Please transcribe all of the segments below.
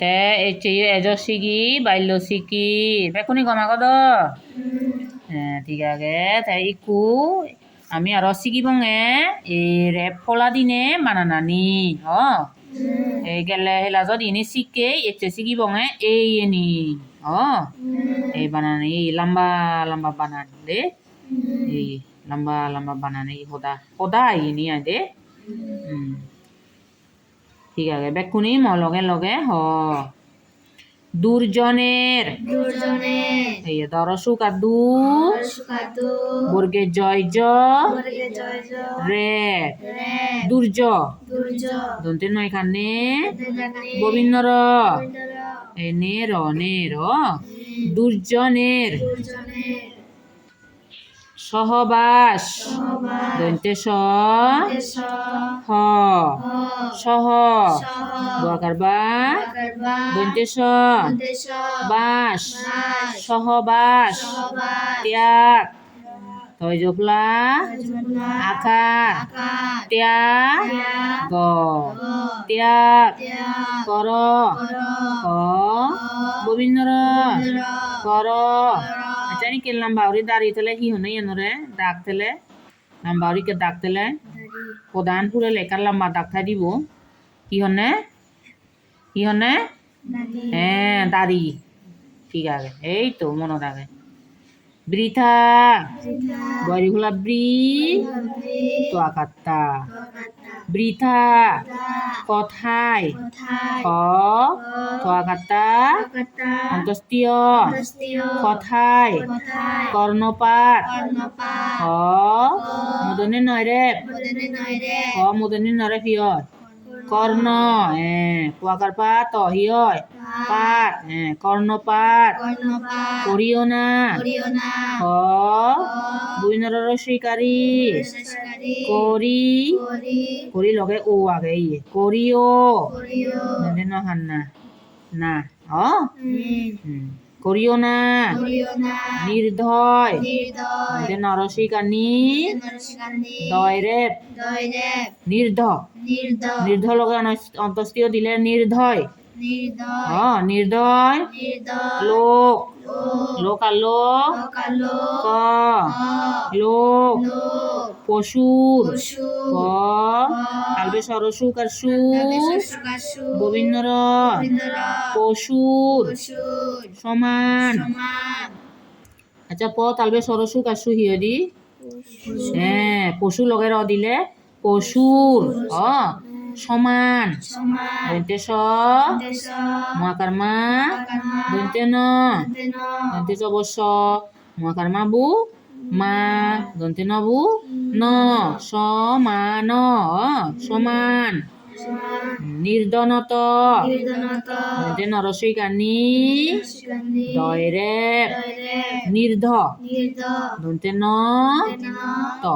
তে এজস্বিকি বাল্যসিকি বেকুনি গমা কদ ঠিক আছে তাই ইকু আমি আর শিকিবং এই রেপ ফলা দিনে বানানানি এই গেলে হেলাজত ইনি শিকে এতে শিকিবং এই এনি এই বানানি এই লম্বা লম্বা বানানি দে এই লম্বা লম্বা বানানি সদা ini আদে ঠিক আছে বেকুনি ম লগে লগে দুর্জনের এই দরসু কাদু বর্গে জয় জ রে দুর্য দন্তে নয় খানে গোবিন্দর এ নের দুর্জনের সহবাস দন্তে স হ সহ দোয়াকার বা দন্তে স বাস সহবাস ত্যাগ তয় জফলা আকার ত্যাগ গ ত্যাগ কর গোবিন্দর কর জানি কে লাম্বাউরি দাঁড়িয়ে তেলে কি হনে এনরে দাগ তেলে লাম্বাউরি কে দাগ তেলে প্রধান পুরে লেখার লম্বা দাগ থাই দিব কি হনে হ্যাঁ দাড়ি ঠিক আছে এই তো মনে থাকে বৃথা বরি হলা ব্রি তো আকাত্তা বৃথা কথায় তো আকাত্তা অন্তস্তীয় কথায় কর্ণপাত মদনে নয় রে মদনে নয় ফিয়র কর্ণ কুয়াকার পাত হিয় পাত কর্ণপাত করিও না বুইনর শিকারী করি লগে ও আগে ইয়ে করিও নহান না করিও না নির্দয় নরসিকানি দয়রেপ নির্ধ লগে অন্তস্তীয় দিলে নির্দয় লোক আর লোক লোক পশুর আলবে সরসুক আর গোবিন্দর পশুর সমান আচ্ছা তালবে সরসুক আর হিয় দি পশু লগে দিলে পশুর সমান দন্তে স মহাকার মা দন্তে ন দন্তে অবশ্য মহাকার মা বু মা দন্তে নবু ন সমান সমান নির্দনত দন্তে নরসিকানি দয়রে নির্ধ দন্তে ন ত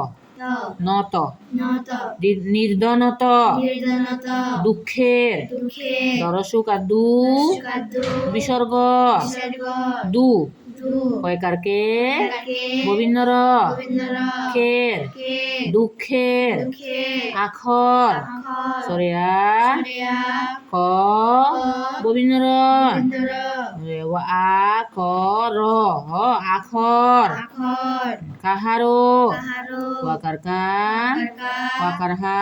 নত নির্ধনত দুঃখের দরসু কাদু বিসর্গ দু কয়কারকে গোবিন্দর খের দুঃখের আখর সরিয়া ক গোবিন্দর আ ক র আখর কাহারো ওয়াকার কা ওয়াকার হা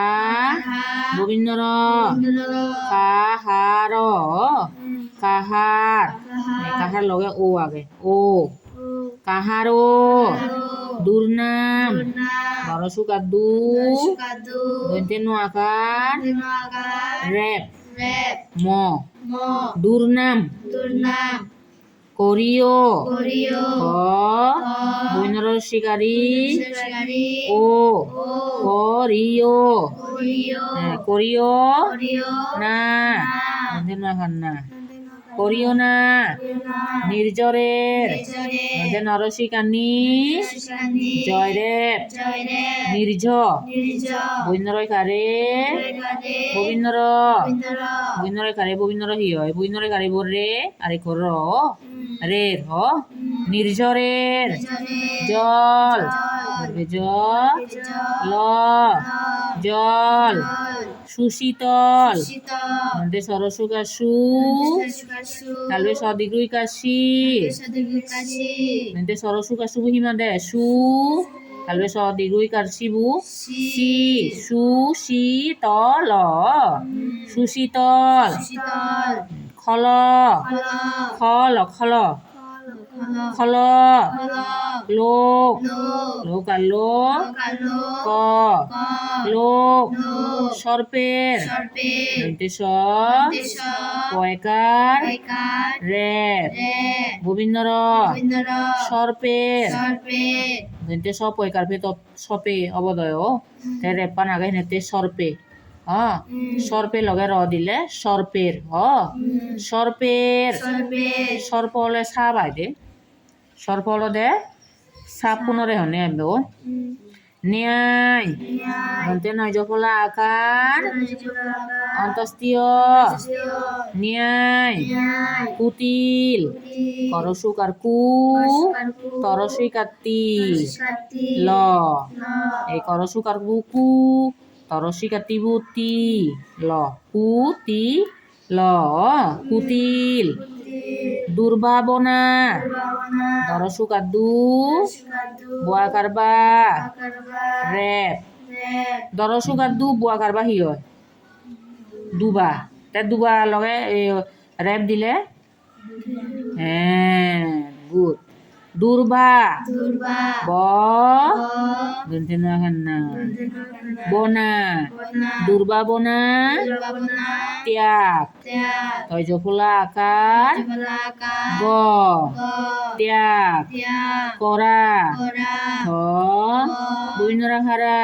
গোবিন্দর কাহার কাহার কাহার লগে ও আগে ও কাহারো দুর্নাম দরসু কাদু দন্তে নো আকার রেপ ম দুর্নাম করিও বৈনর শিকারী ও করিও না না করিও না নির্জরের নরসিকানি জয়রেপ নির্ঝ বৈনর কারে গোবিন্দর বৈনর কারে গোবিন্দর হিয় বৈনর কারে রে আরে কর রে নির্ঝরের জল জল সুশীতল শীতল দন্তে সরসুকা সু সুকাশু তালবে সদিগুই কাশি কাশি দন্তে সরসুকা শুভু হিমা দে সু তালবে সদিগুই কাশিবু সি সু শীতল সুশীতল শীতল খল ফল খল খল খল লোক লোকাল লোক কালো ক লোক সর্পের সর্পে দন্তে স দেশ পয়কার বেকার রেপ রে গোবিন্দর রবীন্দ্র সর্পের সর্পে দন্তে স পয়কার ফে তো সপে অবদয় তে রেপান আগে হেনেতে সর্পে সর্পে লগে র দিলে সর্পের সর্পের সর্পে সর্প হলে সাপ আইদে সর্প হলো দে সাপ পুনরে হনে আইব ন্যায় দন্তে নয় জফলা আকার অন্তস্তীয় ন্যায় কুটিল করসুকার কু তরসুইকার তি ল এই করসুকার কু তরসিকার তিবু তি ল কু তি ল কুটিল দুর্ভাবনা দরসুকার দু বুয়াকার বা রেপ দরসুকার দু বুয়াকার বা হি হয় দুবা তে দুবা লগে রেপ দিলে হ্যাঁ গুড দুর্বা ব দন্তে না বনা দুর্ভাবনা ত্যাগ তয় জফলা আকার গ ত্যাগ করা থ বৈনরা হারা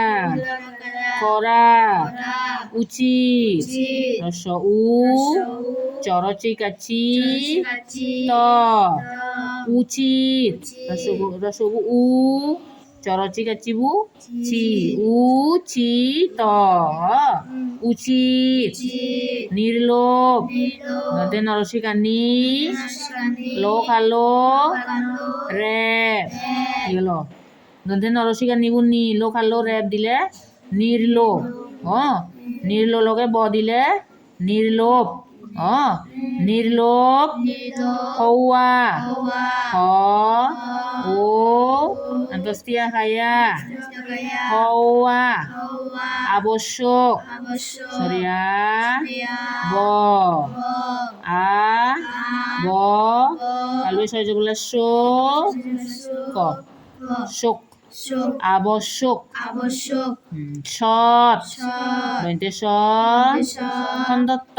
করা উচিত রস উ চরচিকাচি ত উচিত রসগু উ চরচিকাচিবু চি উ চি ত উচিত নির্লোভ দন্তে নরসিকা নি লোক আলো রেপ গেল দন্তে নরসিকা নিবু নি লোক আলো রেপ দিলে নির্লোভ নির্লো লগে ব দিলে নির্লোভ নির্লোভ হওয়া হ ও আন্তস্তিয়া খায়া হওয়া আবশ্যক সরিয়া ব আ ব কালবে সহজ বলে ক শোক আবশ্যক সৎ দন্তে সন্দত্ত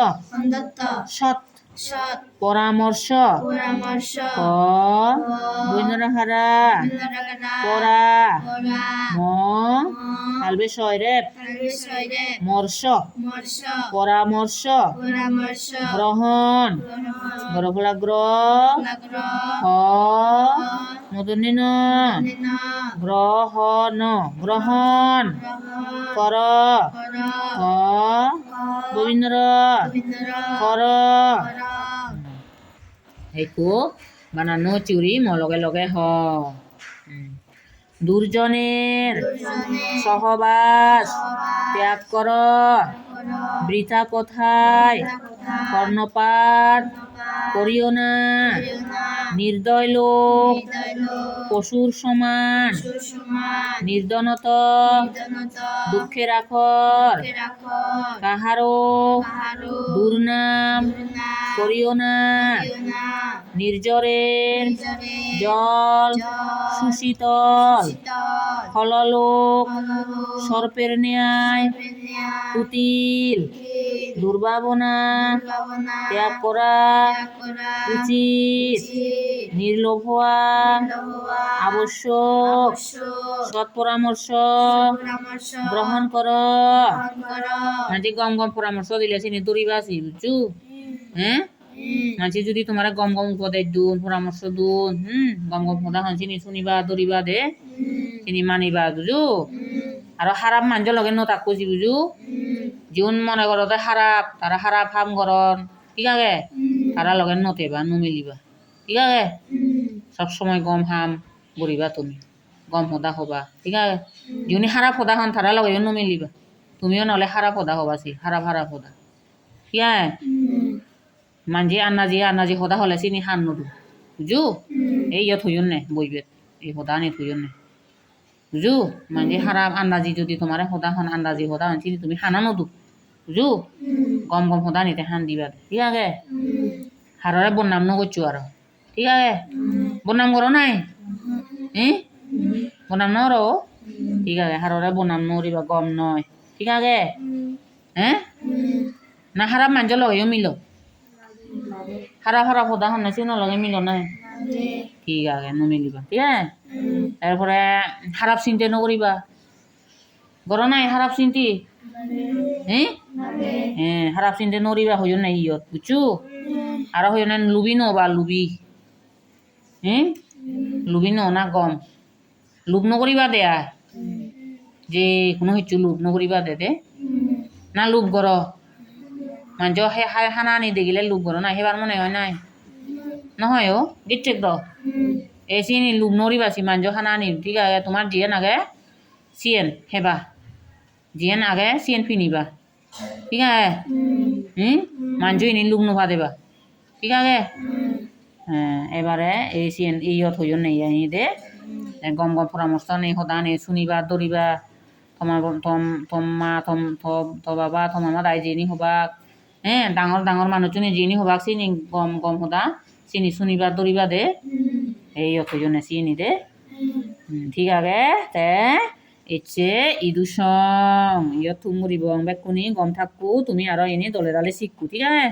সৎ পরামর্শ ক বৈনরা হারা পরা ম কালবে সয়রেপ মর্ষ পরামর্শ গ্রহণ গ্রহলা গ্রহ মদনী ন গ্রহণ গ্রহণ কর গোবিন্দর কর এইকো বানানো চুরি লগে লগে হ দুর্জনের সহবাস ত্যাগ কর বৃথা কথায় কর্ণপাত করিও না নির্দয় লোক পশুর সমান নির্ধনত দুঃখের আখর কাহারো দুর্নাম করিও না নির্জরের জল সুশীতল ফললোক সর্পের ন্যায় কুটিল দুর্ভাবনা ত্যাগ করা উচিত নির্লোভ হওয়া আবশ্যক সৎ পরামর্শ গ্রহণ কর মানে গম গম পরামর্শ দিলে চিনি দৌড়িবা আছি বুঝছু হ্যাঁ মানসি যদি তোমার গম গম উপদেশ দুন পরামর্শ দুন গম গম পদা চিনি শুনিবা দৌড়িবা দে চিনি মানিবা বুঝু আর খারাপ মানুষ লগে নতাকো যি বুঝু যোন মনে করো খারাপ তারা খারাপ হাম করন ঠিক আছে তারা লগে নতেবা নমিলিবা ঠিক আছে সবসময় গম হাম গরিবা তুমি গম সদা হবা ঠিক আছে যোনি খারাপ সদা হন তারা লগে নমিলিবা তুমিও নহ'লে খারাপ সদা হবাছি খারাপ সদা ঠিক আছে মানজি আন্নাজি সদা হলে চিনি খান নদু বুঝু এই ইয় থইন নে বইবে এই সদা নি থইন নে বুঝু মানজি খারাপ আন্দাজি যদি তোমার সদা হন আন্দাজি সদা হন চিনি তুমি খানা নদু বুঝু গম সদা নিতে খান দিবা ঠিক আছে হাররে বন্নাম নগরছু আর ঠিক আছে বন্নাম করো নাই বনাম নর ঠিক আছে হাররে বনাম নরিবা গম নয় ঠিক আছে হ্যাঁ না খারাপ মানুষ লগেও মিল খারাপ সদা হন চিন লগে মিল নাই ঠিক আছে নমিলিবা ঠিক আছে তারপরে খারাপ চিন্তা নকরিবা গর নাই খারাপ চিন্তি হ্যাঁ খারাপ চিন্তা নরিবা হইও নাই ইয়ত বুঝছো আর হইও নাই লুবি নবা লুবি লুবি না গম লোভ নকরিবা দেয়া যে কোনো কিছু লোভ নকরিবা দে না লোভ কৰ মানুষ খানা আনি দেখিলে লোভ কৰ না সেবার মনে হয় নাই নহয় ও গিচ্ছে দ এই চিনি লোভ নকরিবাছি মানুষ খানা আনি ঠিক আছে তোমার জিয়েন আগে চিয়েন হেবা জিয়েন আগে চিয়েন ফিনিবা ঠিক আছে মানুষ এনে লোভ নভা দেবা ঠিক আছে এবারে এই চিয়েন ইয়ত হইও নেই আনি দে গম পরামর্শ নেই সদা নেই শুনিবা দৌৰিবা বাবা মামা দাই যিনি হবাক ডাঙৰ মানুহজনী যিনি হবাক চিনি গম সদা চিনি শুনিবা দৌৰিবা দে এই অথজনে চিনি দে ঠিক আছে তে ইচ্ছে ইদু সং ইয়ত থুমুরিব বেকুনি গম থাকু তুমি আরো এনে দলে দালে শিখু ঠিক আছে